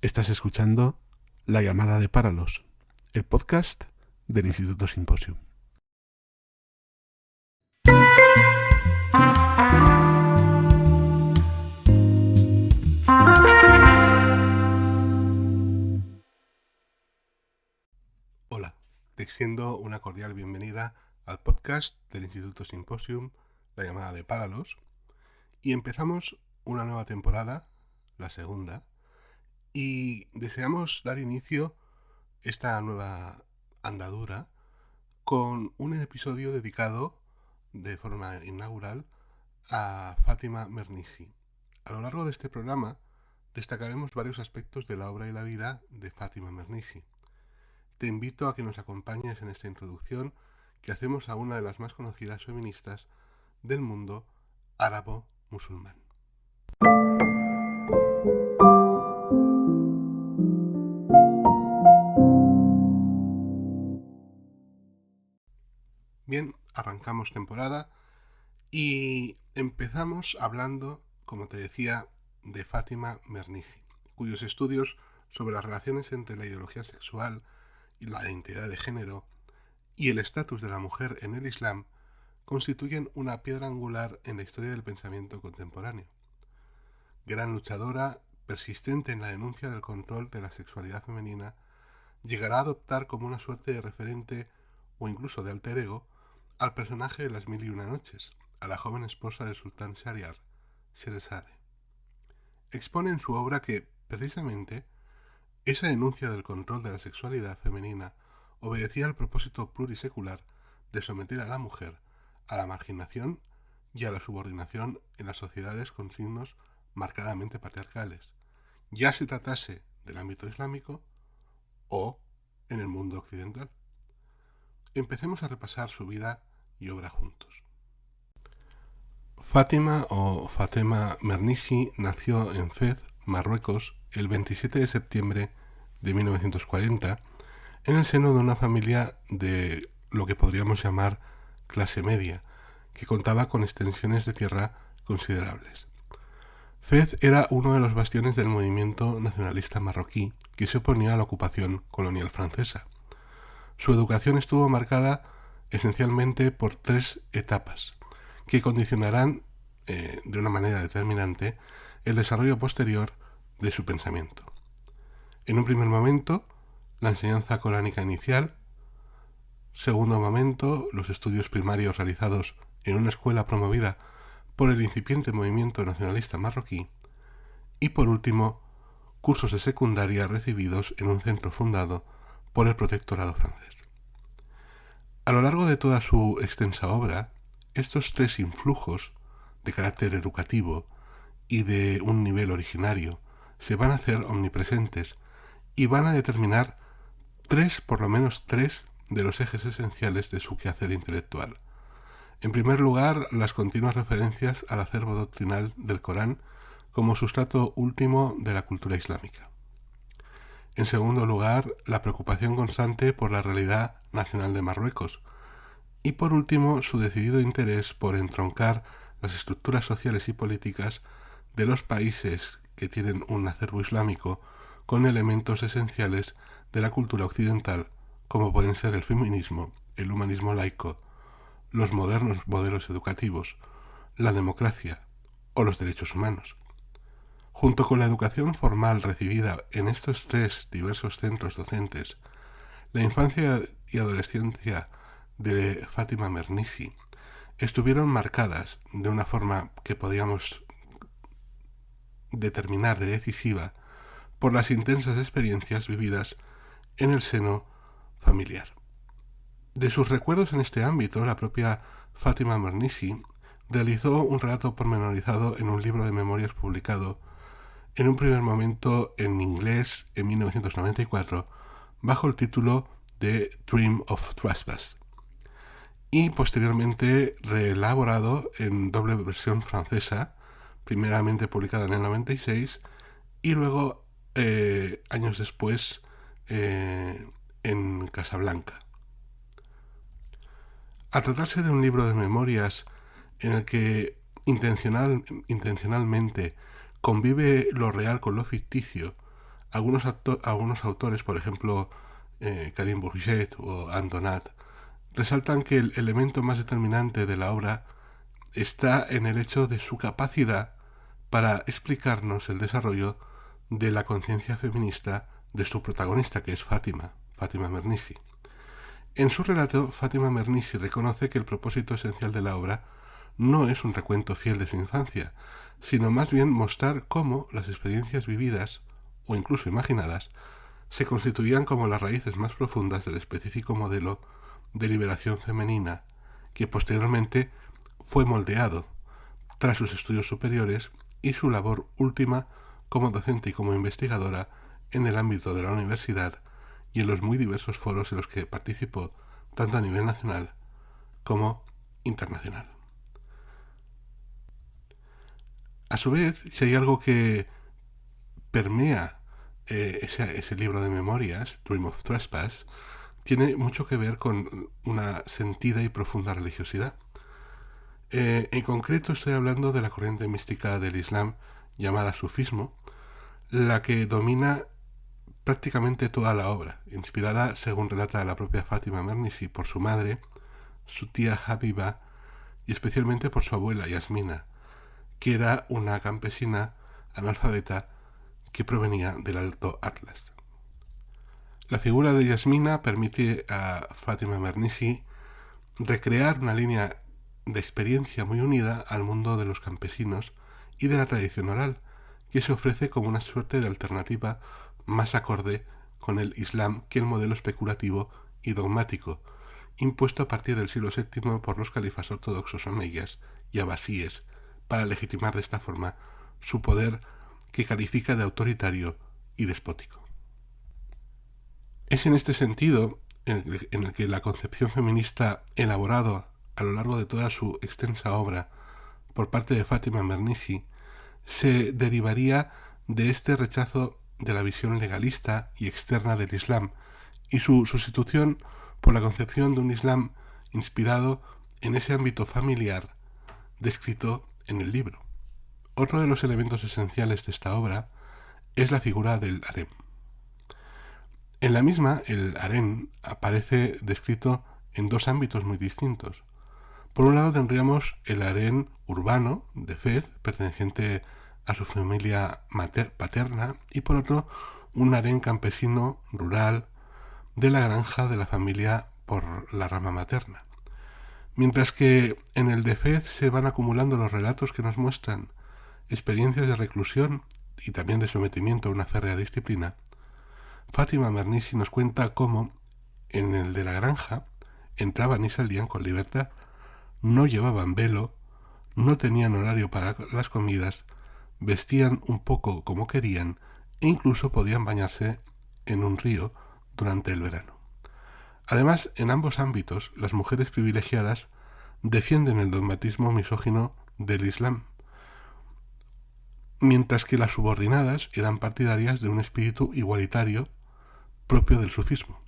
Estás escuchando La llamada de Páralos, el podcast del Instituto Symposium. Hola, te extiendo una cordial bienvenida al podcast del Instituto Symposium, La llamada de Páralos, y empezamos una nueva temporada, la segunda, y deseamos dar inicio a esta nueva andadura con un episodio dedicado de forma inaugural a Fátima Mernissi. A lo largo de este programa destacaremos varios aspectos de la obra y la vida de Fátima Mernissi. Te invito a que nos acompañes en esta introducción que hacemos a una de las más conocidas feministas del mundo árabo-musulmán. Bien, arrancamos temporada y empezamos hablando, como te decía, de Fátima Mernissi, cuyos estudios sobre las relaciones entre la ideología sexual y la identidad de género y el estatus de la mujer en el Islam constituyen una piedra angular en la historia del pensamiento contemporáneo. Gran luchadora, persistente en la denuncia del control de la sexualidad femenina, llegará a adoptar como una suerte de referente o incluso de alter ego al personaje de Las Mil y Una Noches, a la joven esposa del sultán Shahriar, Sherazade. Expone en su obra que, precisamente, esa denuncia del control de la sexualidad femenina obedecía al propósito plurisecular de someter a la mujer a la marginación y a la subordinación en las sociedades con signos marcadamente patriarcales, ya se tratase del ámbito islámico o en el mundo occidental. Empecemos a repasar su vida y obra juntos. Fátima o Fatema Mernissi nació en Fez, Marruecos, el 27 de septiembre de 1940, en el seno de una familia de lo que podríamos llamar clase media, que contaba con extensiones de tierra considerables. Fez era uno de los bastiones del movimiento nacionalista marroquí que se oponía a la ocupación colonial francesa. Su educación estuvo marcada esencialmente por tres etapas que condicionarán de una manera determinante el desarrollo posterior de su pensamiento. En un primer momento, la enseñanza coránica inicial; segundo momento, los estudios primarios realizados en una escuela promovida por el incipiente movimiento nacionalista marroquí; y por último, cursos de secundaria recibidos en un centro fundado por el protectorado francés. A lo largo de toda su extensa obra, estos tres influjos de carácter educativo y de un nivel originario se van a hacer omnipresentes y van a determinar por lo menos tres de los ejes esenciales de su quehacer intelectual. En primer lugar, las continuas referencias al acervo doctrinal del Corán como sustrato último de la cultura islámica. En segundo lugar, la preocupación constante por la realidad nacional de Marruecos. Y por último, su decidido interés por entroncar las estructuras sociales y políticas de los países que tienen un acervo islámico con elementos esenciales de la cultura occidental, como pueden ser el feminismo, el humanismo laico, los modernos modelos educativos, la democracia o los derechos humanos. Junto con la educación formal recibida en estos tres diversos centros docentes, la infancia y adolescencia de Fátima Mernissi estuvieron marcadas de una forma que podíamos determinar de decisiva por las intensas experiencias vividas en el seno familiar. De sus recuerdos en este ámbito, la propia Fátima Mernissi realizó un relato pormenorizado en un libro de memorias publicado en un primer momento en inglés en 1994 bajo el título de Dream of Trespass y posteriormente reelaborado en doble versión francesa, primeramente publicada en el 96 y luego años después en Casablanca. Al tratarse de un libro de memorias en el que intencionalmente convive lo real con lo ficticio algunos autores, por ejemplo Karim Bourget o Andonat, resaltan que el elemento más determinante de la obra está en el hecho de su capacidad para explicarnos el desarrollo de la conciencia feminista de su protagonista, que es Fátima Mernissi. En su relato, Fátima Mernissi reconoce que el propósito esencial de la obra no es un recuento fiel de su infancia, sino más bien mostrar cómo las experiencias vividas, o incluso imaginadas, se constituían como las raíces más profundas del específico modelo de liberación femenina que posteriormente fue moldeado tras sus estudios superiores y su labor última como docente y como investigadora en el ámbito de la universidad y en los muy diversos foros en los que participó tanto a nivel nacional como internacional. A su vez, si hay algo que permea ese libro de memorias, Dream of Trespass, tiene mucho que ver con una sentida y profunda religiosidad. En concreto estoy hablando de la corriente mística del Islam llamada sufismo, la que domina prácticamente toda la obra, inspirada, según relata la propia Fátima Mernissi, por su madre, su tía Habiba y especialmente por su abuela Yasmina, que era una campesina analfabeta que provenía del Alto Atlas. La figura de Yasmina permite a Fátima Mernissi recrear una línea de experiencia muy unida al mundo de los campesinos y de la tradición oral, que se ofrece como una suerte de alternativa más acorde con el Islam que el modelo especulativo y dogmático, impuesto a partir del siglo VII por los califas ortodoxos omeyas y abasíes, para legitimar de esta forma su poder que califica de autoritario y despótico. Es en este sentido en el que la concepción feminista elaborado a lo largo de toda su extensa obra por parte de Fátima Mernissi se derivaría de este rechazo de la visión legalista y externa del Islam y su sustitución por la concepción de un Islam inspirado en ese ámbito familiar descrito en el libro. Otro de los elementos esenciales de esta obra es la figura del harem. En la misma, el harem aparece descrito en dos ámbitos muy distintos. Por un lado tendríamos el harem urbano de Fez, perteneciente a su familia paterna, y por otro un harem campesino rural de la granja de la familia por la rama materna. Mientras que en el de Fez se van acumulando los relatos que nos muestran experiencias de reclusión y también de sometimiento a una férrea disciplina, Fátima Mernissi nos cuenta cómo en el de la granja entraban y salían con libertad, no llevaban velo, no tenían horario para las comidas, vestían un poco como querían e incluso podían bañarse en un río durante el verano. Además, en ambos ámbitos, las mujeres privilegiadas defienden el dogmatismo misógino del Islam, mientras que las subordinadas eran partidarias de un espíritu igualitario propio del sufismo.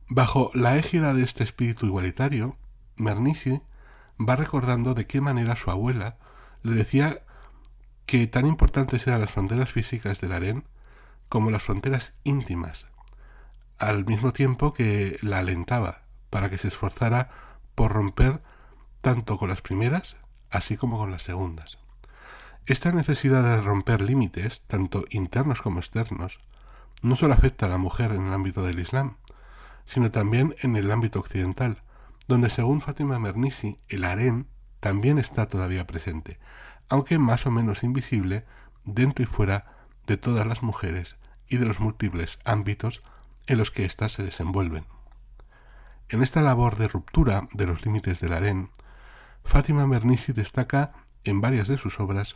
Bajo la égida de este espíritu igualitario, Mernissi va recordando de qué manera su abuela le decía que tan importantes eran las fronteras físicas del harem como las fronteras íntimas, al mismo tiempo que la alentaba para que se esforzara por romper tanto con las primeras así como con las segundas. Esta necesidad de romper límites, tanto internos como externos, no solo afecta a la mujer en el ámbito del Islam, sino también en el ámbito occidental, donde según Fátima Mernissi el harem también está todavía presente, aunque más o menos invisible dentro y fuera de todas las mujeres y de los múltiples ámbitos en los que éstas se desenvuelven. En esta labor de ruptura de los límites del harem, Fátima Mernissi destaca en varias de sus obras,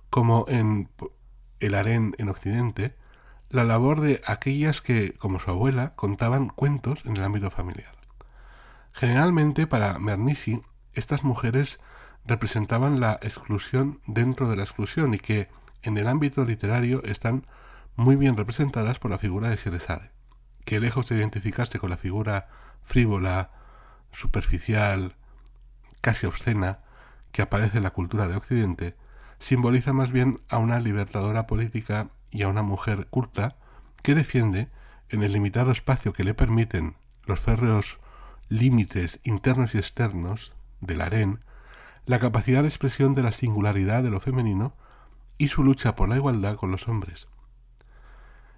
como en El harem en Occidente, la labor de aquellas que, como su abuela, contaban cuentos en el ámbito familiar. Generalmente, para Mernissi, estas mujeres representaban la exclusión dentro de la exclusión y que, en el ámbito literario, están muy bien representadas por la figura de Sherezade, que lejos de identificarse con la figura frívola, superficial, casi obscena, que aparece en la cultura de Occidente, simboliza más bien a una libertadora política y a una mujer culta que defiende, en el limitado espacio que le permiten los férreos límites internos y externos del harén, la capacidad de expresión de la singularidad de lo femenino y su lucha por la igualdad con los hombres.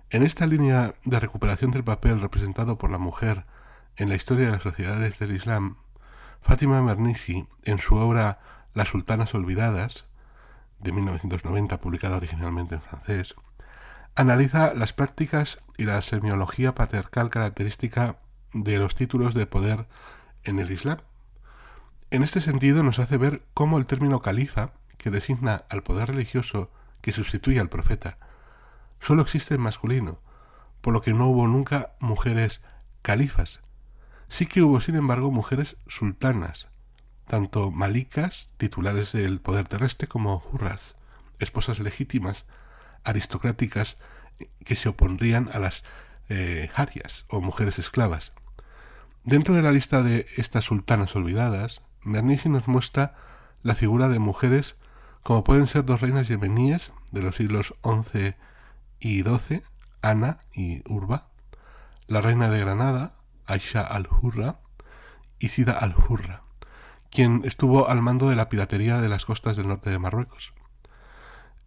En esta línea de recuperación del papel representado por la mujer en la historia de las sociedades del Islam, Fátima Mernissi, en su obra Las sultanas olvidadas, de 1990, publicada originalmente en francés, analiza las prácticas y la semiología patriarcal característica de los títulos de poder en el Islam. En este sentido nos hace ver cómo el término califa, que designa al poder religioso que sustituye al profeta, solo existe en masculino, por lo que no hubo nunca mujeres califas. Sí que hubo, sin embargo, mujeres sultanas, tanto malikas, titulares del poder terrestre, como hurras, esposas legítimas, aristocráticas, que se opondrían a las jarias o mujeres esclavas. Dentro de la lista de estas sultanas olvidadas, Mernissi nos muestra la figura de mujeres como pueden ser dos reinas yemeníes de los siglos XI y XII, Ana y Urba, la reina de Granada, Aisha al-Hurra, y Sida al-Hurra, quien estuvo al mando de la piratería de las costas del norte de Marruecos.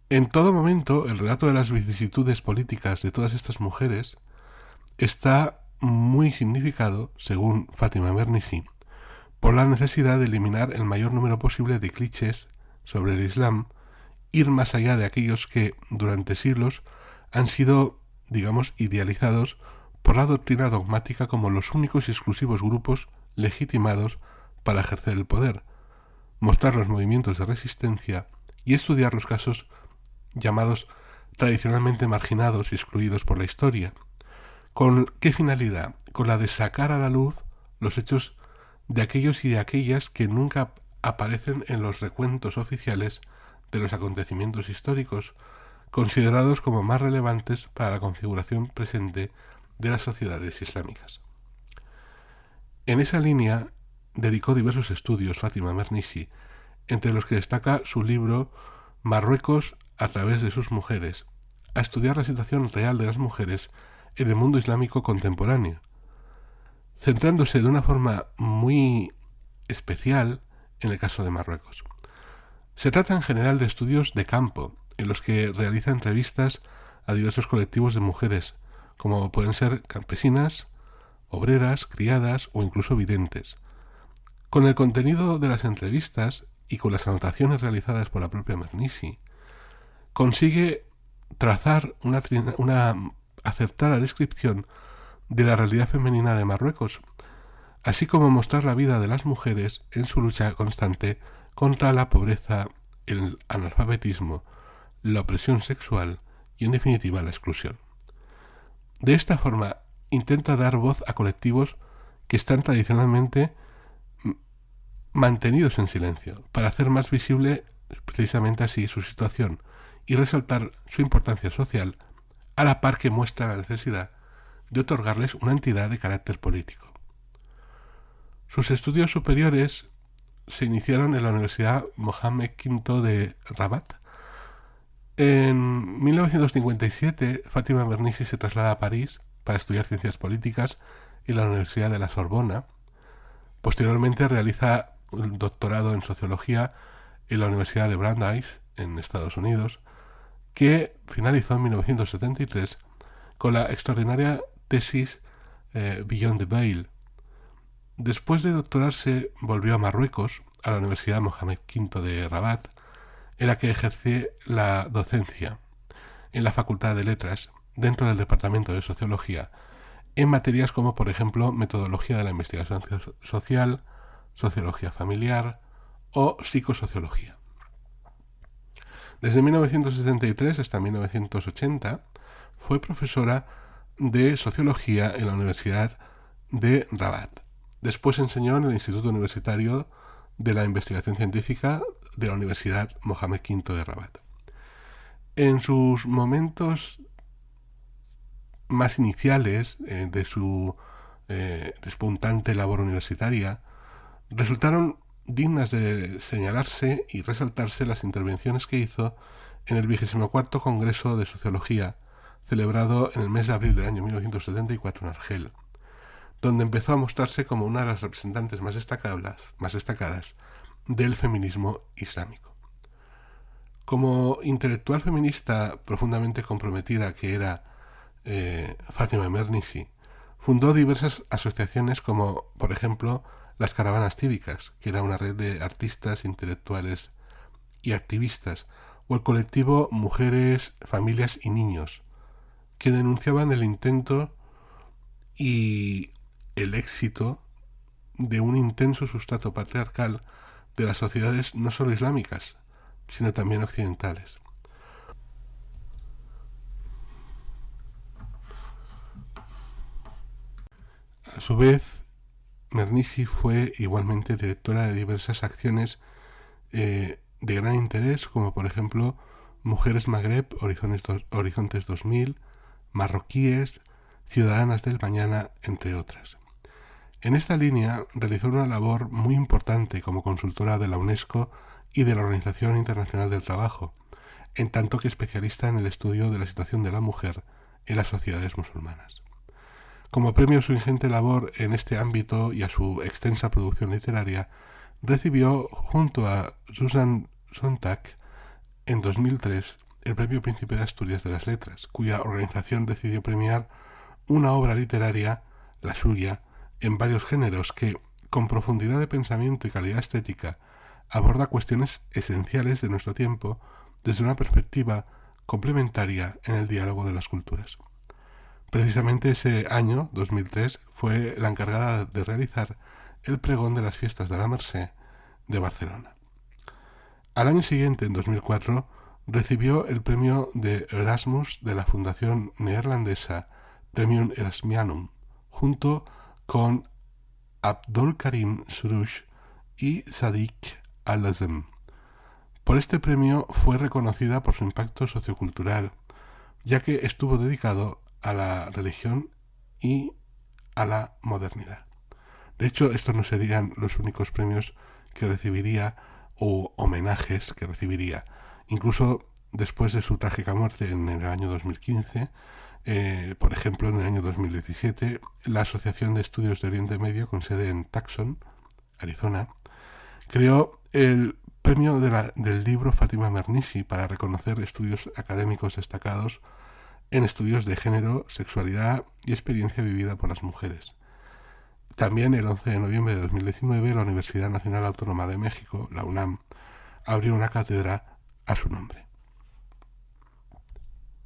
En todo momento, el relato de las vicisitudes políticas de todas estas mujeres está muy significado, según Fátima Mernissi, por la necesidad de eliminar el mayor número posible de clichés sobre el Islam, ir más allá de aquellos que, durante siglos, han sido, digamos, idealizados por la doctrina dogmática como los únicos y exclusivos grupos legitimados para ejercer el poder, mostrar los movimientos de resistencia y estudiar los casos llamados tradicionalmente marginados y excluidos por la historia. ¿Con qué finalidad? Con la de sacar a la luz los hechos de aquellos y de aquellas que nunca aparecen en los recuentos oficiales de los acontecimientos históricos, considerados como más relevantes para la configuración presente de las sociedades islámicas. En esa línea dedicó diversos estudios Fátima Mernissi, entre los que destaca su libro Marruecos a través de sus mujeres, a estudiar la situación real de las mujeres en el mundo islámico contemporáneo, centrándose de una forma muy especial en el caso de Marruecos. Se trata en general de estudios de campo, en los que realiza entrevistas a diversos colectivos de mujeres, como pueden ser campesinas, obreras, criadas o incluso videntes. Con el contenido de las entrevistas y con las anotaciones realizadas por la propia Mernissi, consigue trazar una acertada descripción de la realidad femenina de Marruecos, así como mostrar la vida de las mujeres en su lucha constante contra la pobreza, el analfabetismo, la opresión sexual y, en definitiva, la exclusión. De esta forma, intenta dar voz a colectivos que están tradicionalmente mantenidos en silencio, para hacer más visible precisamente así su situación y resaltar su importancia social, a la par que muestra la necesidad de otorgarles una entidad de carácter político. Sus estudios superiores se iniciaron en la Universidad Mohammed V de Rabat. En 1957, Fátima Mernissi se traslada a París para estudiar ciencias políticas en la Universidad de la Sorbona. Posteriormente realiza un doctorado en sociología en la Universidad de Brandeis, en Estados Unidos, que finalizó en 1973 con la extraordinaria tesis Beyond the Veil. Después de doctorarse, volvió a Marruecos, a la Universidad Mohammed V de Rabat, en la que ejerce la docencia en la Facultad de Letras, dentro del Departamento de Sociología, en materias como, por ejemplo, metodología de la investigación social, sociología familiar o psicosociología. Desde 1973 hasta 1980 fue profesora de sociología en la Universidad de Rabat. Después enseñó en el Instituto Universitario de la Investigación Científica de la Universidad Mohammed V de Rabat. En sus momentos más iniciales de su despuntante labor universitaria, resultaron dignas de señalarse y resaltarse las intervenciones que hizo en el 24º Congreso de Sociología, celebrado en el mes de abril del año 1974 en Argel, donde empezó a mostrarse como una de las representantes más destacadas del feminismo islámico. Como intelectual feminista profundamente comprometida que era Fátima Mernissi, fundó diversas asociaciones como, por ejemplo, las Caravanas Cívicas, que era una red de artistas, intelectuales y activistas, o el colectivo Mujeres, Familias y Niños, que denunciaban el intento y el éxito de un intenso sustrato patriarcal de las sociedades no solo islámicas, sino también occidentales. A su vez, Mernissi fue igualmente directora de diversas acciones de gran interés, como por ejemplo Mujeres Magreb, Horizontes 2000, Marroquíes, Ciudadanas del Mañana, entre otras. En esta línea realizó una labor muy importante como consultora de la UNESCO y de la Organización Internacional del Trabajo, en tanto que especialista en el estudio de la situación de la mujer en las sociedades musulmanas. Como premio a su ingente labor en este ámbito y a su extensa producción literaria, recibió junto a Susan Sontag en 2003 el Premio Príncipe de Asturias de las Letras, cuya organización decidió premiar una obra literaria, la suya, en varios géneros que, con profundidad de pensamiento y calidad estética, aborda cuestiones esenciales de nuestro tiempo desde una perspectiva complementaria en el diálogo de las culturas. Precisamente ese año, 2003, fue la encargada de realizar el pregón de las fiestas de la Mercè de Barcelona. Al año siguiente, en 2004, recibió el premio de Erasmus de la fundación neerlandesa Premium Erasmianum, junto con Abdul Karim Soroush y Sadiq Al-Azem. Por este premio fue reconocida por su impacto sociocultural, ya que estuvo dedicado a la religión y a la modernidad. De hecho, estos no serían los únicos premios que recibiría o homenajes que recibiría. Incluso después de su trágica muerte en el año 2015, por ejemplo, en el año 2017, la Asociación de Estudios de Oriente Medio, con sede en Tucson, Arizona, creó el premio del libro Fátima Mernissi para reconocer estudios académicos destacados en estudios de género, sexualidad y experiencia vivida por las mujeres. También el 11 de noviembre de 2019 la Universidad Nacional Autónoma de México, la UNAM, abrió una cátedra a su nombre.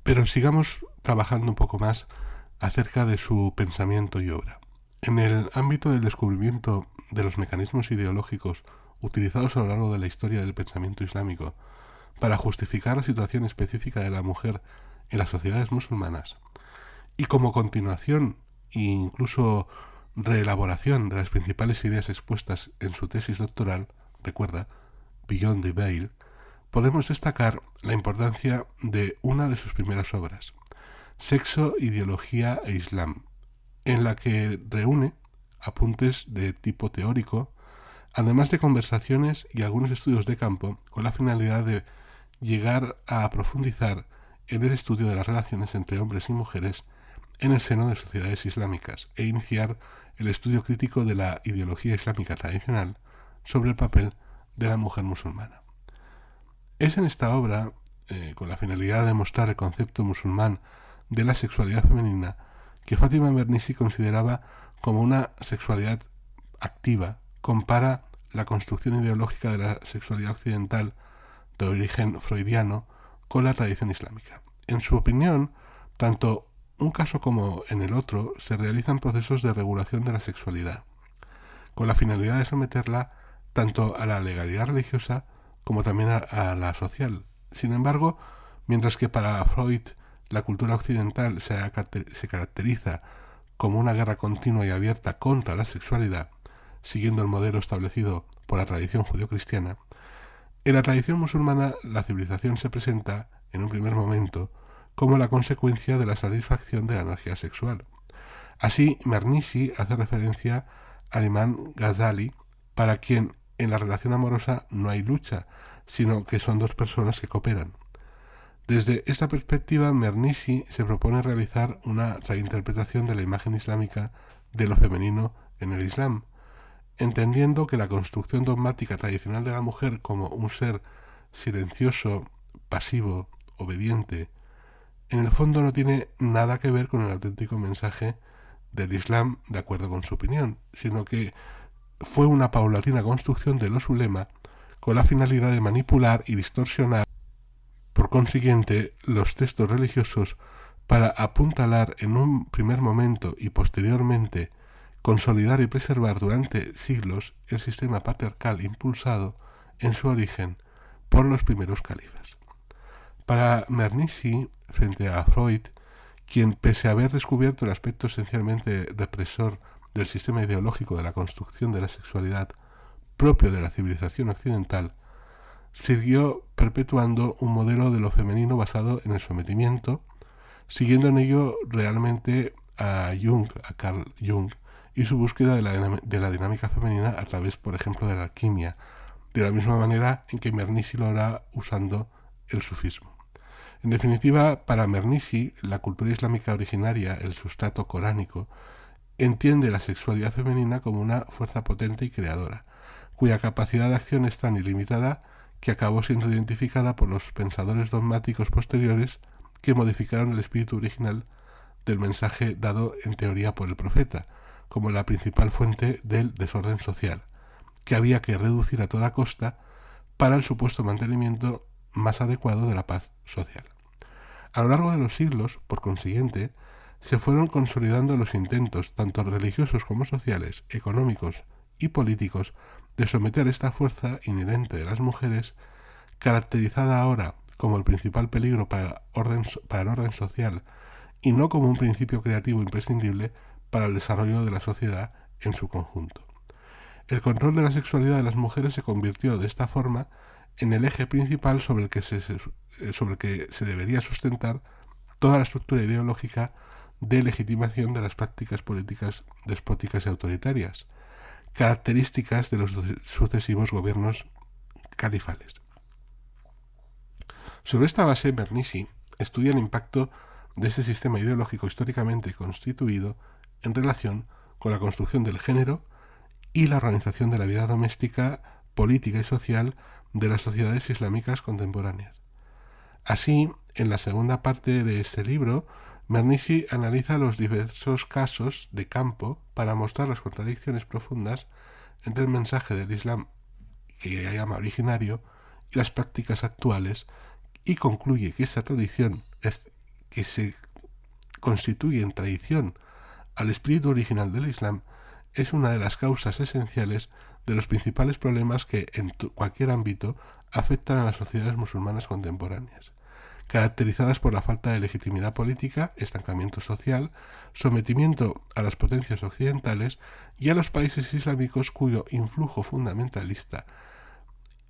Pero sigamos trabajando un poco más acerca de su pensamiento y obra. En el ámbito del descubrimiento de los mecanismos ideológicos utilizados a lo largo de la historia del pensamiento islámico para justificar la situación específica de la mujer en las sociedades musulmanas, y como continuación e incluso reelaboración de las principales ideas expuestas en su tesis doctoral, recuerda, Beyond the Veil, podemos destacar la importancia de una de sus primeras obras, Sexo, Ideología e Islam, en la que reúne apuntes de tipo teórico, además de conversaciones y algunos estudios de campo, con la finalidad de llegar a profundizar en el estudio de las relaciones entre hombres y mujeres en el seno de sociedades islámicas e iniciar el estudio crítico de la ideología islámica tradicional sobre el papel de la mujer musulmana. Es en esta obra, con la finalidad de mostrar el concepto musulmán de la sexualidad femenina, que Fátima Mernissi consideraba como una sexualidad activa, compara la construcción ideológica de la sexualidad occidental de origen freudiano con la tradición islámica. En su opinión, tanto un caso como en el otro se realizan procesos de regulación de la sexualidad, con la finalidad de someterla tanto a la legalidad religiosa como también a la social. Sin embargo, mientras que para Freud la cultura occidental se caracteriza como una guerra continua y abierta contra la sexualidad, siguiendo el modelo establecido por la tradición judeocristiana, en la tradición musulmana la civilización se presenta, en un primer momento, como la consecuencia de la satisfacción de la energía sexual. Así, Mernissi hace referencia al imán Ghazali, para quien en la relación amorosa no hay lucha, sino que son dos personas que cooperan. Desde esta perspectiva, Mernissi se propone realizar una reinterpretación de la imagen islámica de lo femenino en el Islam, entendiendo que la construcción dogmática tradicional de la mujer como un ser silencioso, pasivo, obediente, en el fondo no tiene nada que ver con el auténtico mensaje del Islam de acuerdo con su opinión, sino que fue una paulatina construcción de los ulema con la finalidad de manipular y distorsionar, por consiguiente, los textos religiosos para apuntalar en un primer momento y posteriormente consolidar y preservar durante siglos el sistema patriarcal impulsado en su origen por los primeros califas. Para Mernissi, frente a Freud, quien pese a haber descubierto el aspecto esencialmente represor del sistema ideológico de la construcción de la sexualidad propio de la civilización occidental, siguió perpetuando un modelo de lo femenino basado en el sometimiento, siguiendo en ello realmente a Carl Jung, y su búsqueda de la dinámica femenina a través, por ejemplo, de la alquimia, de la misma manera en que Mernissi lo hará usando el sufismo. En definitiva, para Mernissi, la cultura islámica originaria, el sustrato coránico, entiende la sexualidad femenina como una fuerza potente y creadora, cuya capacidad de acción es tan ilimitada que acabó siendo identificada por los pensadores dogmáticos posteriores que modificaron el espíritu original del mensaje dado en teoría por el profeta, como la principal fuente del desorden social, que había que reducir a toda costa para el supuesto mantenimiento más adecuado de la paz social. A lo largo de los siglos, por consiguiente, se fueron consolidando los intentos, tanto religiosos como sociales, económicos y políticos, de someter esta fuerza inherente de las mujeres, caracterizada ahora como el principal peligro para el orden social y no como un principio creativo imprescindible para el desarrollo de la sociedad en su conjunto. El control de la sexualidad de las mujeres se convirtió de esta forma en el eje principal sobre el que se debería sustentar toda la estructura ideológica de legitimación de las prácticas políticas despóticas y autoritarias, características de los sucesivos gobiernos califales. Sobre esta base, Mernissi estudia el impacto de ese sistema ideológico históricamente constituido en relación con la construcción del género y la organización de la vida doméstica, política y social de las sociedades islámicas contemporáneas. Así, en la segunda parte de este libro, Mernissi analiza los diversos casos de campo para mostrar las contradicciones profundas entre el mensaje del Islam, que ella llama originario, y las prácticas actuales, y concluye que esta tradición que se constituye en traición al espíritu original del Islam es una de las causas esenciales de los principales problemas que en cualquier ámbito afectan a las sociedades musulmanas contemporáneas, caracterizadas por la falta de legitimidad política, estancamiento social, sometimiento a las potencias occidentales y a los países islámicos cuyo influjo fundamentalista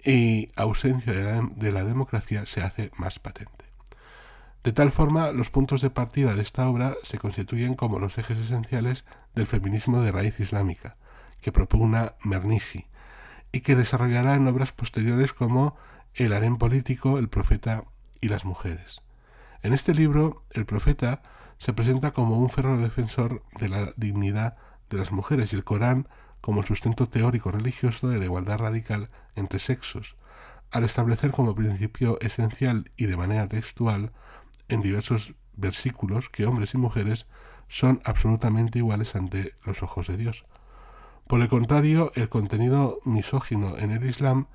y ausencia de la democracia se hace más patente. De tal forma, los puntos de partida de esta obra se constituyen como los ejes esenciales del feminismo de raíz islámica, que propugna Mernissi, y que desarrollará en obras posteriores como El harén político, el profeta y las mujeres. En este libro, el profeta se presenta como un férreo defensor de la dignidad de las mujeres y el Corán como el sustento teórico religioso de la igualdad radical entre sexos, al establecer como principio esencial y de manera textual en diversos versículos que hombres y mujeres son absolutamente iguales ante los ojos de Dios. Por el contrario, el contenido misógino en el Islam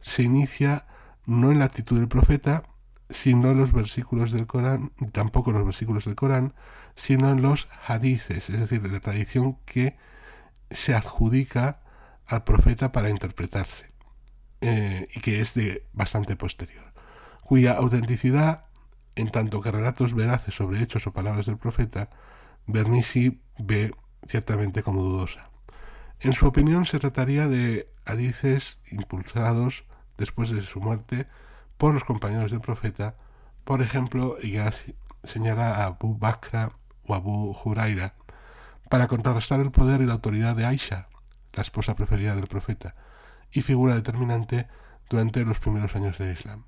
se inicia no en la actitud del profeta, sino en los versículos del Corán, tampoco en los versículos del Corán, sino en los hadices, es decir, en la tradición que se adjudica al profeta para interpretarse, y que es de bastante posterior, cuya autenticidad, en tanto que relatos veraces sobre hechos o palabras del profeta, Mernissi ve ciertamente como dudosa. En su opinión, se trataría de hadices impulsados después de su muerte por los compañeros del profeta. Por ejemplo, ella señala a Abu Bakr o Abu Huraira para contrarrestar el poder y la autoridad de Aisha, la esposa preferida del profeta, y figura determinante durante los primeros años del Islam.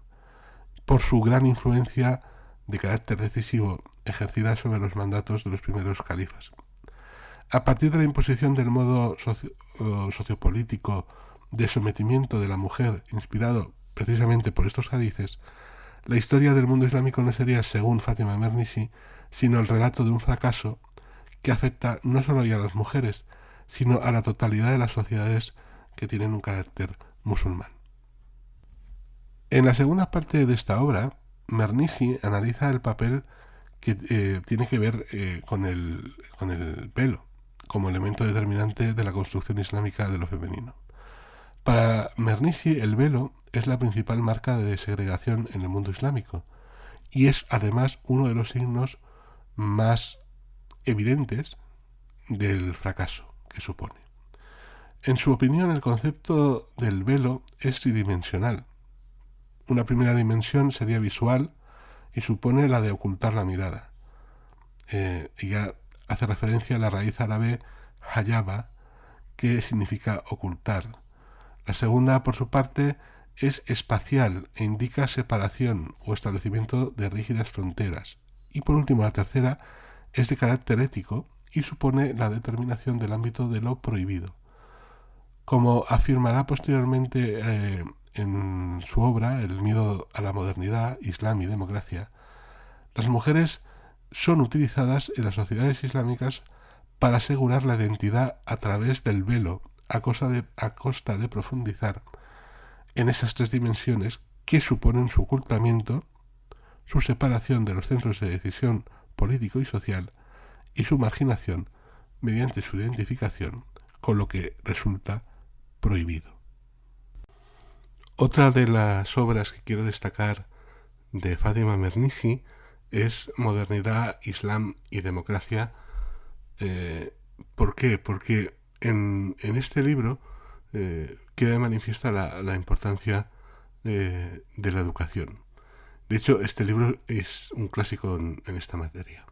por su gran influencia de carácter decisivo ejercida sobre los mandatos de los primeros califas. A partir de la imposición del modo sociopolítico de sometimiento de la mujer, inspirado precisamente por estos hadices, la historia del mundo islámico no sería, según Fátima Mernissi, sino el relato de un fracaso que afecta no solo a las mujeres, sino a la totalidad de las sociedades que tienen un carácter musulmán. En la segunda parte de esta obra, Mernissi analiza el papel que tiene que ver con el velo, como elemento determinante de la construcción islámica de lo femenino. Para Mernissi, el velo es la principal marca de segregación en el mundo islámico y es además uno de los signos más evidentes del fracaso que supone. En su opinión, el concepto del velo es tridimensional. Una primera dimensión sería visual y supone la de ocultar la mirada. Ella hace referencia a la raíz árabe hayaba, que significa ocultar. La segunda, por su parte, es espacial e indica separación o establecimiento de rígidas fronteras. Y por último, la tercera es de carácter ético y supone la determinación del ámbito de lo prohibido. Como afirmará posteriormente en su obra El miedo a la modernidad, Islam y democracia, las mujeres son utilizadas en las sociedades islámicas para asegurar la identidad a través del velo, a costa de profundizar en esas tres dimensiones que suponen su ocultamiento, su separación de los centros de decisión político y social y su marginación mediante su identificación con lo que resulta prohibido. Otra de las obras que quiero destacar de Fátima Mernissi es Modernidad, Islam y Democracia. ¿Por qué? Porque en este libro queda manifiesta la importancia de la educación. De hecho, este libro es un clásico en esta materia.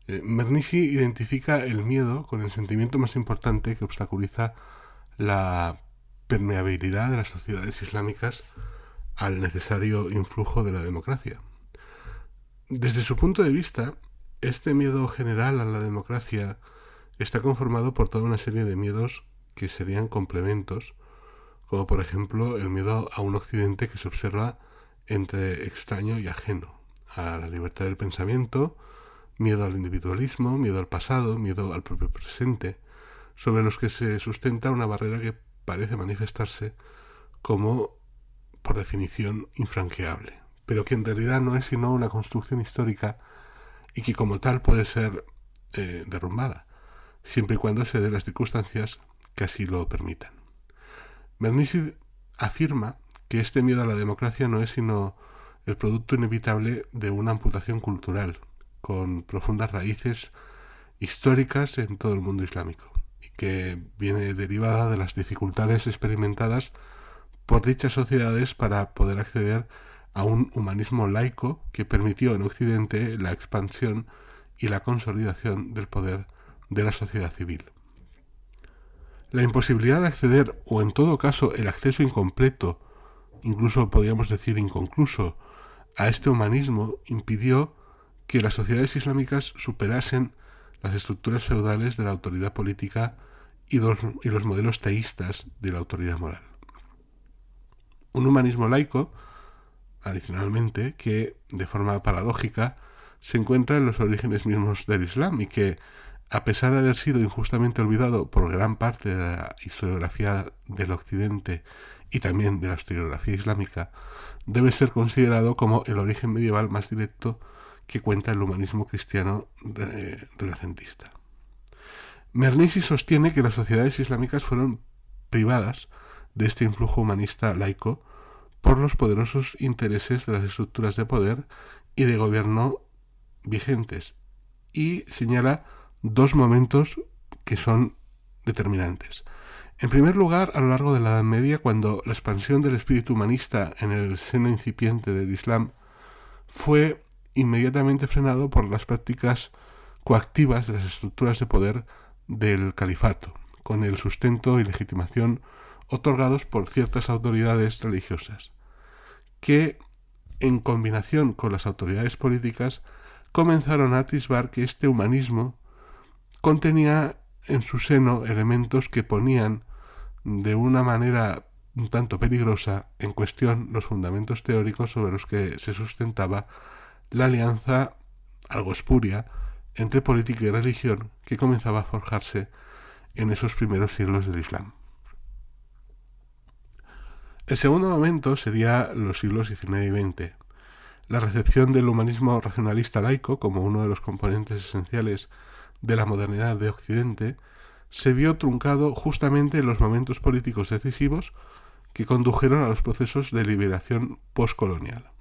Mernissi identifica el miedo con el sentimiento más importante que obstaculiza la permeabilidad de las sociedades islámicas al necesario influjo de la democracia. Desde su punto de vista, este miedo general a la democracia está conformado por toda una serie de miedos que serían complementos, como por ejemplo el miedo a un occidente que se observa entre extraño y ajeno, a la libertad del pensamiento, miedo al individualismo, miedo al pasado, miedo al propio presente, sobre los que se sustenta una barrera que parece manifestarse como, por definición, infranqueable, pero que en realidad no es sino una construcción histórica y que como tal puede ser derrumbada, siempre y cuando se den las circunstancias que así lo permitan. Mernissi afirma que este miedo a la democracia no es sino el producto inevitable de una amputación cultural, con profundas raíces históricas en todo el mundo islámico, y que viene derivada de las dificultades experimentadas por dichas sociedades para poder acceder a un humanismo laico que permitió en Occidente la expansión y la consolidación del poder de la sociedad civil. La imposibilidad de acceder, o en todo caso el acceso incompleto, incluso podríamos decir inconcluso, a este humanismo impidió que las sociedades islámicas superasen las estructuras feudales de la autoridad política y los modelos teístas de la autoridad moral. Un humanismo laico, adicionalmente, que de forma paradójica se encuentra en los orígenes mismos del Islam y que, a pesar de haber sido injustamente olvidado por gran parte de la historiografía del Occidente y también de la historiografía islámica, debe ser considerado como el origen medieval más directo que cuenta el humanismo cristiano renacentista. Mernissi sostiene que las sociedades islámicas fueron privadas de este influjo humanista laico por los poderosos intereses de las estructuras de poder y de gobierno vigentes, y señala dos momentos que son determinantes. En primer lugar, a lo largo de la Edad Media, cuando la expansión del espíritu humanista en el seno incipiente del Islam fue inmediatamente frenado por las prácticas coactivas de las estructuras de poder del califato, con el sustento y legitimación otorgados por ciertas autoridades religiosas, que en combinación con las autoridades políticas, comenzaron a atisbar que este humanismo contenía en su seno elementos que ponían de una manera un tanto peligrosa en cuestión los fundamentos teóricos sobre los que se sustentaba la alianza algo espuria entre política y religión que comenzaba a forjarse en esos primeros siglos del Islam. El segundo momento sería los siglos XIX y XX. La recepción del humanismo racionalista laico como uno de los componentes esenciales de la modernidad de Occidente se vio truncado justamente en los momentos políticos decisivos que condujeron a los procesos de liberación postcolonial.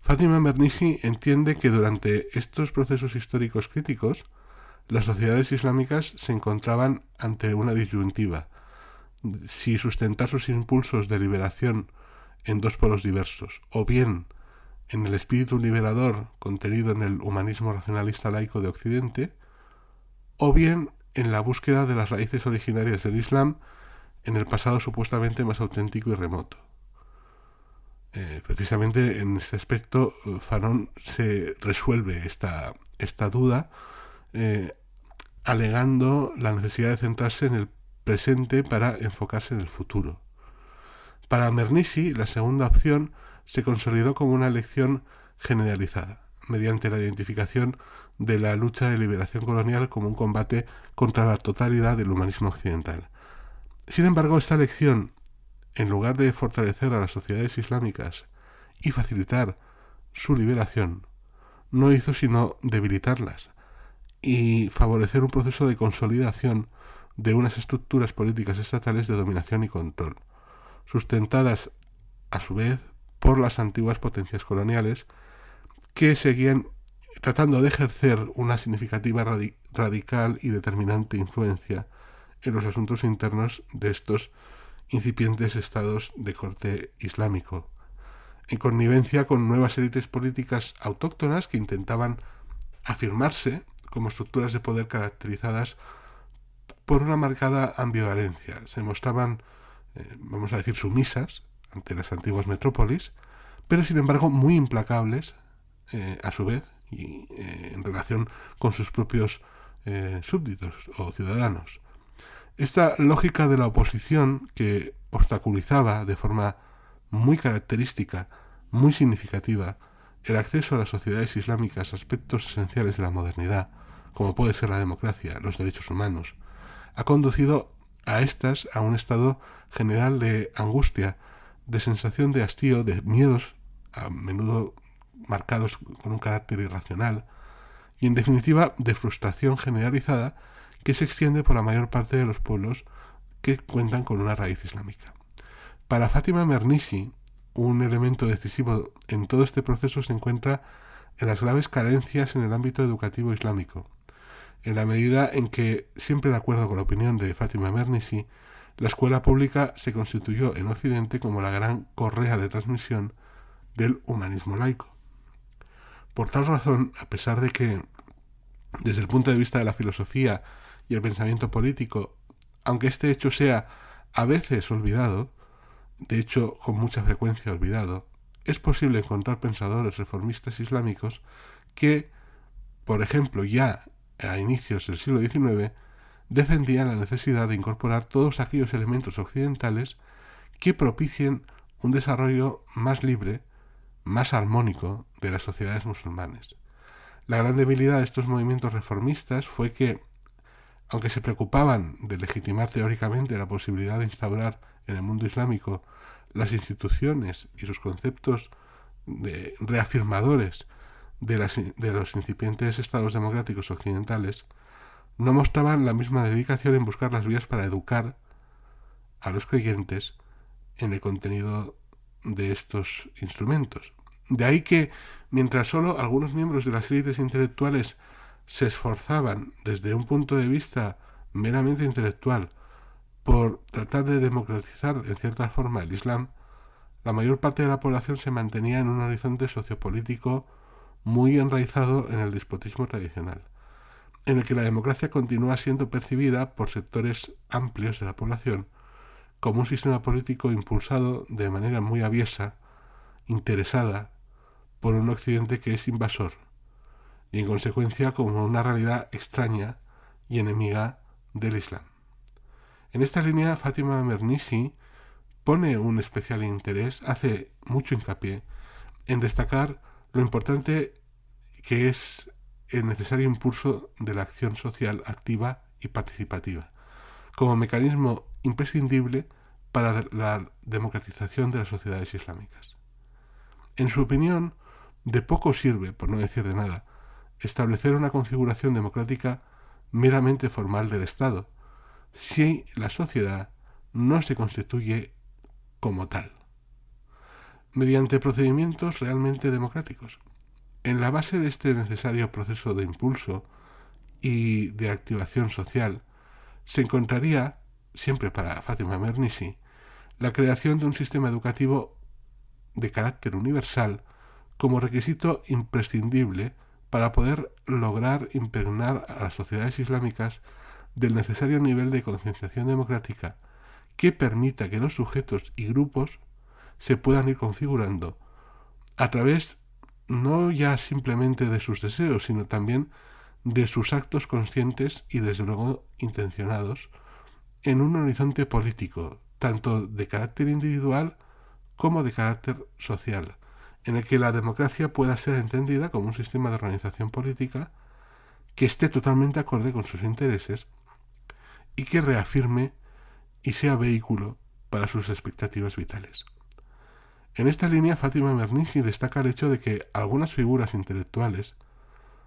Fátima Mernissi entiende que durante estos procesos históricos críticos, las sociedades islámicas se encontraban ante una disyuntiva: si sustentar sus impulsos de liberación en dos polos diversos, o bien en el espíritu liberador contenido en el humanismo racionalista laico de Occidente, o bien en la búsqueda de las raíces originarias del Islam en el pasado supuestamente más auténtico y remoto. Precisamente en este aspecto, Fanon se resuelve esta duda alegando la necesidad de centrarse en el presente para enfocarse en el futuro. Para Mernissi, la segunda opción se consolidó como una elección generalizada, mediante la identificación de la lucha de liberación colonial como un combate contra la totalidad del humanismo occidental. Sin embargo, esta elección, en lugar de fortalecer a las sociedades islámicas y facilitar su liberación, no hizo sino debilitarlas y favorecer un proceso de consolidación de unas estructuras políticas estatales de dominación y control, sustentadas a su vez por las antiguas potencias coloniales que seguían tratando de ejercer una significativa, radical y determinante influencia en los asuntos internos de estos incipientes estados de corte islámico, en connivencia con nuevas élites políticas autóctonas que intentaban afirmarse como estructuras de poder caracterizadas por una marcada ambivalencia. Se mostraban, vamos a decir, sumisas ante las antiguas metrópolis, pero sin embargo muy implacables a su vez y en relación con sus propios súbditos o ciudadanos. Esta lógica de la oposición, que obstaculizaba de forma muy característica, muy significativa, el acceso a las sociedades islámicas a aspectos esenciales de la modernidad, como puede ser la democracia, los derechos humanos, ha conducido a estas a un estado general de angustia, de sensación de hastío, de miedos, a menudo marcados con un carácter irracional, y en definitiva de frustración generalizada que se extiende por la mayor parte de los pueblos que cuentan con una raíz islámica. Para Fátima Mernissi, un elemento decisivo en todo este proceso se encuentra en las graves carencias en el ámbito educativo islámico, en la medida en que, siempre de acuerdo con la opinión de Fátima Mernissi, la escuela pública se constituyó en Occidente como la gran correa de transmisión del humanismo laico. Por tal razón, a pesar de que, desde el punto de vista de la filosofía y el pensamiento político, aunque este hecho sea a veces olvidado, de hecho con mucha frecuencia olvidado, es posible encontrar pensadores reformistas islámicos que, por ejemplo, ya a inicios del siglo XIX, defendían la necesidad de incorporar todos aquellos elementos occidentales que propicien un desarrollo más libre, más armónico de las sociedades musulmanes. La gran debilidad de estos movimientos reformistas fue que, aunque se preocupaban de legitimar teóricamente la posibilidad de instaurar en el mundo islámico las instituciones y sus conceptos reafirmadores de los incipientes estados democráticos occidentales, no mostraban la misma dedicación en buscar las vías para educar a los creyentes en el contenido de estos instrumentos. De ahí que, mientras solo algunos miembros de las élites intelectuales se esforzaban desde un punto de vista meramente intelectual por tratar de democratizar en cierta forma el Islam, la mayor parte de la población se mantenía en un horizonte sociopolítico muy enraizado en el despotismo tradicional, en el que la democracia continúa siendo percibida por sectores amplios de la población como un sistema político impulsado de manera muy aviesa, interesada, por un Occidente que es invasor y en consecuencia como una realidad extraña y enemiga del Islam. En esta línea, Fátima Mernissi pone un especial interés, hace mucho hincapié en destacar lo importante que es el necesario impulso de la acción social activa y participativa, como mecanismo imprescindible para la democratización de las sociedades islámicas. En su opinión, de poco sirve, por no decir de nada, establecer una configuración democrática meramente formal del Estado, si la sociedad no se constituye como tal, mediante procedimientos realmente democráticos. En la base de este necesario proceso de impulso y de activación social se encontraría, siempre para Fátima Mernissi, la creación de un sistema educativo de carácter universal como requisito imprescindible para poder lograr impregnar a las sociedades islámicas del necesario nivel de concienciación democrática que permita que los sujetos y grupos se puedan ir configurando a través no ya simplemente de sus deseos, sino también de sus actos conscientes y desde luego intencionados en un horizonte político, tanto de carácter individual como de carácter social, en el que la democracia pueda ser entendida como un sistema de organización política que esté totalmente acorde con sus intereses y que reafirme y sea vehículo para sus expectativas vitales. En esta línea, Fátima Mernissi destaca el hecho de que algunas figuras intelectuales,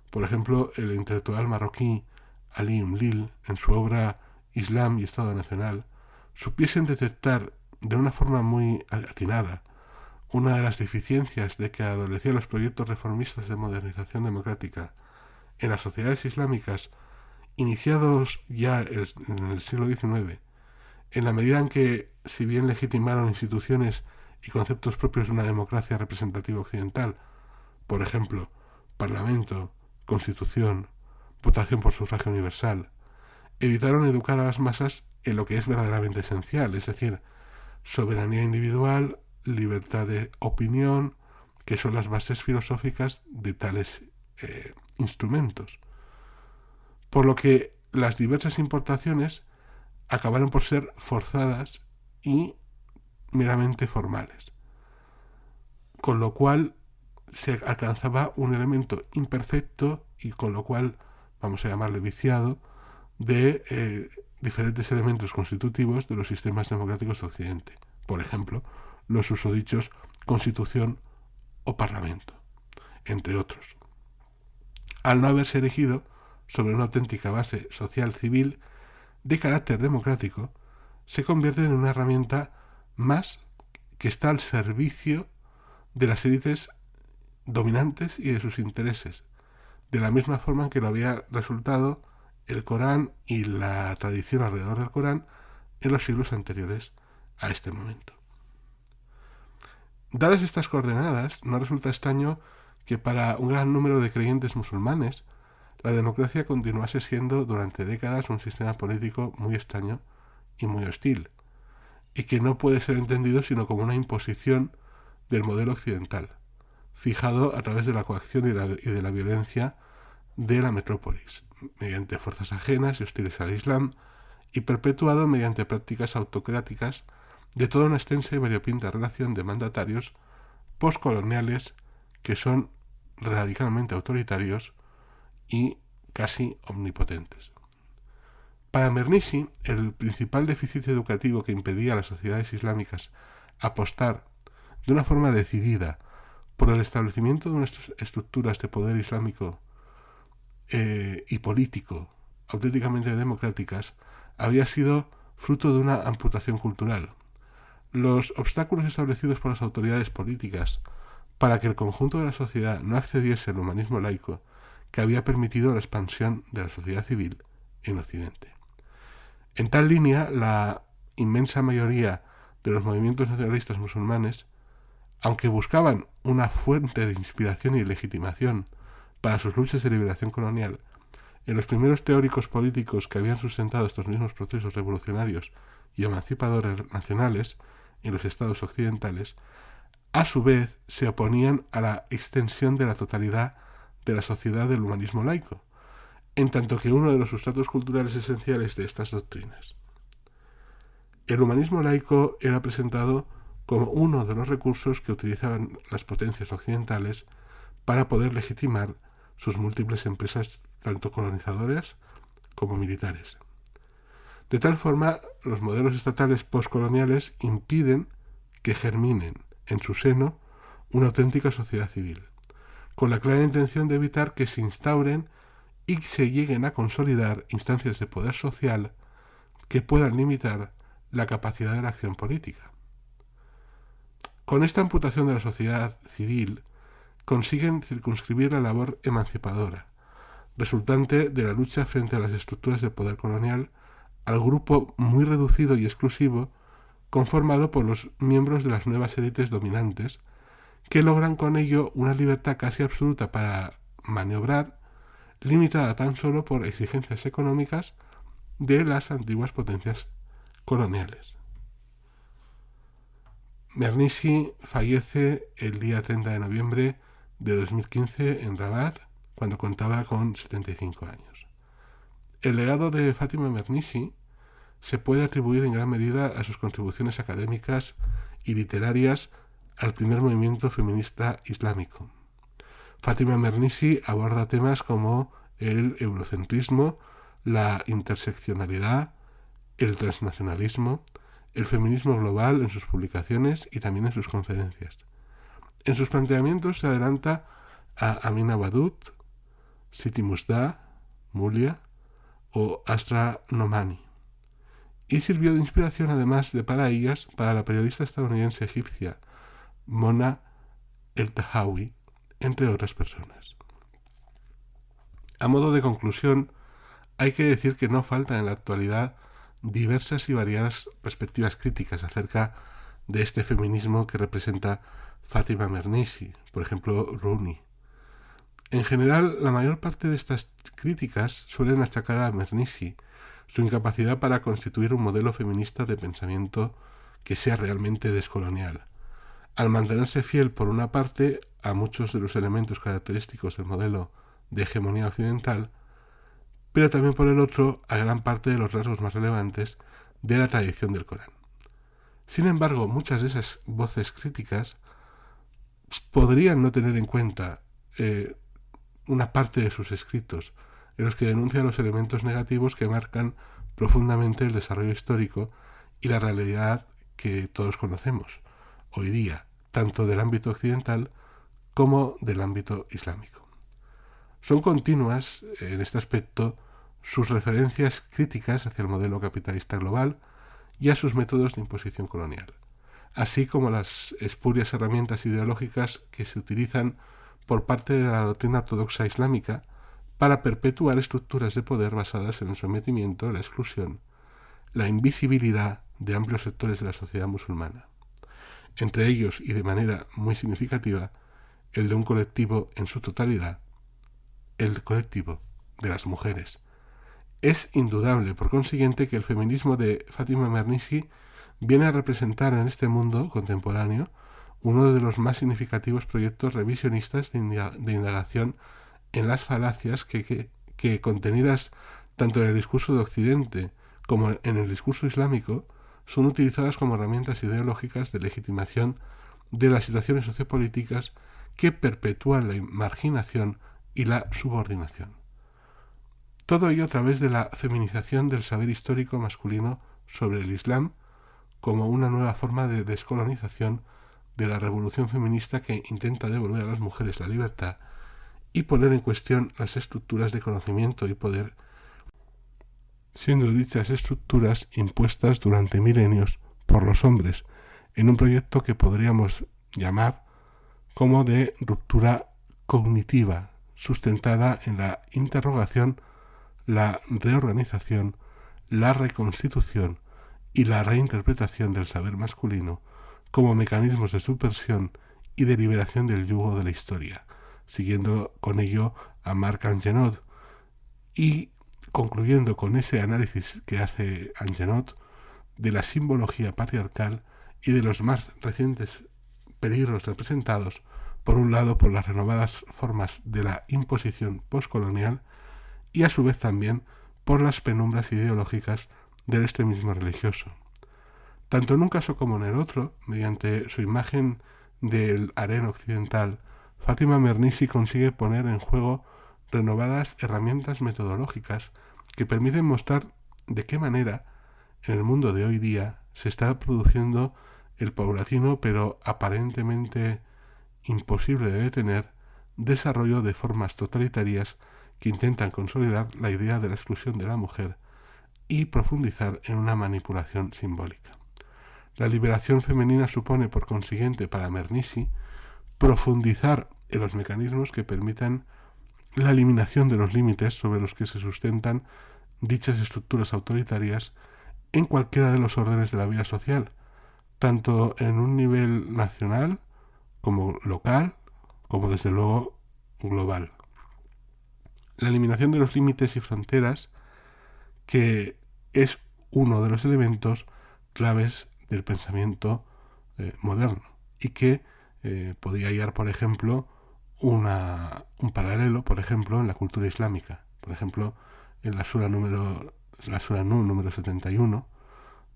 por ejemplo el intelectual marroquí Ali Imlil, en su obra Islam y Estado Nacional, supiesen detectar de una forma muy atinada una de las deficiencias de que adolecían los proyectos reformistas de modernización democrática en las sociedades islámicas iniciados ya en el siglo XIX, en la medida en que, si bien legitimaron instituciones y conceptos propios de una democracia representativa occidental, por ejemplo, parlamento, constitución, votación por sufragio universal, evitaron educar a las masas en lo que es verdaderamente esencial, es decir, soberanía individual, libertad de opinión, que son las bases filosóficas de tales instrumentos. Por lo que las diversas importaciones acabaron por ser forzadas y meramente formales, con lo cual se alcanzaba un elemento imperfecto y con lo cual, vamos a llamarle viciado, de diferentes elementos constitutivos de los sistemas democráticos de Occidente. Por ejemplo, los usodichos Constitución o Parlamento, entre otros. Al no haberse erigido sobre una auténtica base social civil de carácter democrático, se convierte en una herramienta más que está al servicio de las élites dominantes y de sus intereses, de la misma forma en que lo había resultado el Corán y la tradición alrededor del Corán en los siglos anteriores a este momento. Dadas estas coordenadas, no resulta extraño que para un gran número de creyentes musulmanes la democracia continuase siendo durante décadas un sistema político muy extraño y muy hostil, y que no puede ser entendido sino como una imposición del modelo occidental, fijado a través de la coacción y de la violencia de la metrópolis, mediante fuerzas ajenas y hostiles al Islam, y perpetuado mediante prácticas autocráticas de toda una extensa y variopinta relación de mandatarios postcoloniales que son radicalmente autoritarios y casi omnipotentes. Para Mernissi, el principal déficit educativo que impedía a las sociedades islámicas apostar de una forma decidida por el establecimiento de unas estructuras de poder islámico y político auténticamente democráticas había sido fruto de una amputación cultural. Los obstáculos establecidos por las autoridades políticas para que el conjunto de la sociedad no accediese al humanismo laico que había permitido la expansión de la sociedad civil en Occidente. En tal línea, la inmensa mayoría de los movimientos nacionalistas musulmanes, aunque buscaban una fuente de inspiración y legitimación para sus luchas de liberación colonial, en los primeros teóricos políticos que habían sustentado estos mismos procesos revolucionarios y emancipadores nacionales en los estados occidentales, a su vez se oponían a la extensión de la totalidad de la sociedad del humanismo laico, en tanto que uno de los sustratos culturales esenciales de estas doctrinas. El humanismo laico era presentado como uno de los recursos que utilizaban las potencias occidentales para poder legitimar sus múltiples empresas, tanto colonizadoras como militares. De tal forma, los modelos estatales postcoloniales impiden que germinen en su seno una auténtica sociedad civil, con la clara intención de evitar que se instauren y se lleguen a consolidar instancias de poder social que puedan limitar la capacidad de la acción política. Con esta amputación de la sociedad civil consiguen circunscribir la labor emancipadora, resultante de la lucha frente a las estructuras de poder colonial, al grupo muy reducido y exclusivo conformado por los miembros de las nuevas élites dominantes, que logran con ello una libertad casi absoluta para maniobrar, limitada tan solo por exigencias económicas de las antiguas potencias coloniales. Mernissi fallece el día 30 de noviembre de 2015 en Rabat, cuando contaba con 75 años. El legado de Fátima Mernissi se puede atribuir en gran medida a sus contribuciones académicas y literarias al primer movimiento feminista islámico. Fátima Mernissi aborda temas como el eurocentrismo, la interseccionalidad, el transnacionalismo, el feminismo global en sus publicaciones y también en sus conferencias. En sus planteamientos se adelanta a Amina Wadud, Siti Musda, Mulia o Asra Nomani, y sirvió de inspiración además de para ellas para la periodista estadounidense egipcia Mona El-Tahawi, entre otras personas. A modo de conclusión, hay que decir que no faltan en la actualidad diversas y variadas perspectivas críticas acerca de este feminismo que representa Fátima Mernissi, por ejemplo Rumi. En general, la mayor parte de estas críticas suelen achacar a Mernissi su incapacidad para constituir un modelo feminista de pensamiento que sea realmente descolonial, al mantenerse fiel por una parte a muchos de los elementos característicos del modelo de hegemonía occidental, pero también por el otro a gran parte de los rasgos más relevantes de la tradición del Corán. Sin embargo, muchas de esas voces críticas podrían no tener en cuenta una parte de sus escritos, en los que denuncian los elementos negativos que marcan profundamente el desarrollo histórico y la realidad que todos conocemos hoy día, tanto del ámbito occidental como del ámbito islámico. Son continuas, en este aspecto, sus referencias críticas hacia el modelo capitalista global y a sus métodos de imposición colonial, así como las espurias herramientas ideológicas que se utilizan por parte de la doctrina ortodoxa islámica para perpetuar estructuras de poder basadas en el sometimiento, la exclusión, la invisibilidad de amplios sectores de la sociedad musulmana, entre ellos y de manera muy significativa el de un colectivo en su totalidad, el colectivo de las mujeres. Es indudable, por consiguiente, que el feminismo de Fátima Mernissi viene a representar en este mundo contemporáneo uno de los más significativos proyectos revisionistas de indagación en las falacias que contenidas tanto en el discurso de Occidente como en el discurso islámico son utilizadas como herramientas ideológicas de legitimación de las situaciones sociopolíticas que perpetúan la marginación y la subordinación. Todo ello a través de la feminización del saber histórico masculino sobre el Islam como una nueva forma de descolonización de la revolución feminista que intenta devolver a las mujeres la libertad y poner en cuestión las estructuras de conocimiento y poder, siendo dichas estructuras impuestas durante milenios por los hombres, en un proyecto que podríamos llamar como de ruptura cognitiva, sustentada en la interrogación, la reorganización, la reconstitución y la reinterpretación del saber masculino como mecanismos de subversión y de liberación del yugo de la historia, siguiendo con ello a Marc Angenot y concluyendo con ese análisis que hace Angenot de la simbología patriarcal y de los más recientes peligros representados, por un lado, por las renovadas formas de la imposición postcolonial y a su vez también por las penumbras ideológicas del extremismo religioso. Tanto en un caso como en el otro, mediante su imagen del harén occidental, Fátima Mernissi consigue poner en juego renovadas herramientas metodológicas que permiten mostrar de qué manera en el mundo de hoy día se está produciendo el paulatino pero aparentemente imposible de detener desarrollo de formas totalitarias que intentan consolidar la idea de la exclusión de la mujer y profundizar en una manipulación simbólica. La liberación femenina supone, por consiguiente, para Mernissi, profundizar en los mecanismos que permitan la eliminación de los límites sobre los que se sustentan dichas estructuras autoritarias en cualquiera de los órdenes de la vida social, tanto en un nivel nacional como local, como desde luego global. La eliminación de los límites y fronteras, que es uno de los elementos claves del pensamiento moderno y que podía hallar, por ejemplo, un paralelo, por ejemplo, en la cultura islámica, por ejemplo, en la sura número 71,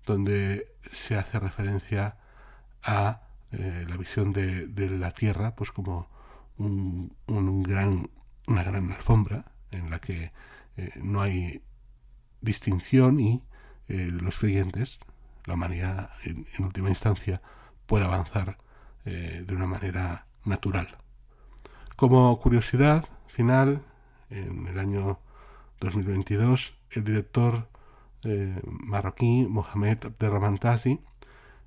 donde se hace referencia a la visión de la tierra pues como una gran alfombra en la que no hay distinción y los creyentes, la humanidad en última instancia, puede avanzar de una manera natural. Como curiosidad final, en el año 2022, el director marroquí Mohamed Abderrahmane Tazi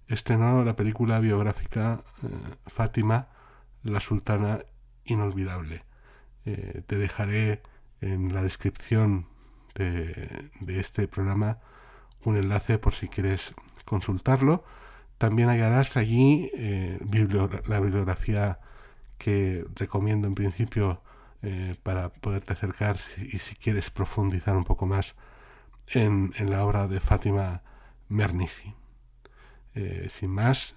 estrenó la película biográfica Fátima, la sultana inolvidable. Te dejaré en la descripción de este programa un enlace por si quieres consultarlo. También hallarás allí la bibliografía que recomiendo en principio para poderte acercar y si quieres profundizar un poco más en la obra de Fátima Mernissi. Sin más,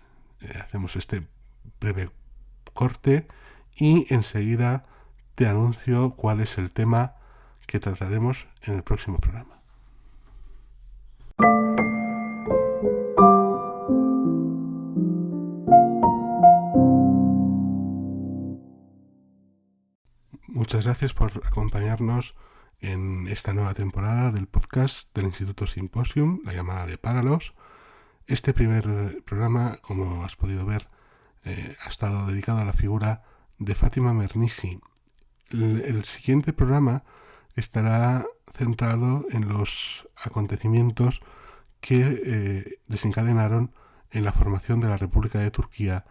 hacemos este breve corte y enseguida te anuncio cuál es el tema que trataremos en el próximo programa. Muchas gracias por acompañarnos en esta nueva temporada del podcast del Instituto Symposium, la llamada de Paralos. Este primer programa, como has podido ver, ha estado dedicado a la figura de Fátima Mernissi. El siguiente programa estará centrado en los acontecimientos que desencadenaron en la formación de la República de Turquía.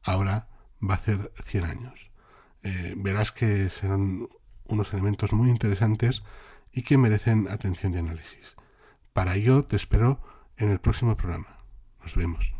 Ahora va a hacer 100 años. Verás que serán unos elementos muy interesantes y que merecen atención y análisis. Para ello te espero en el próximo programa. Nos vemos.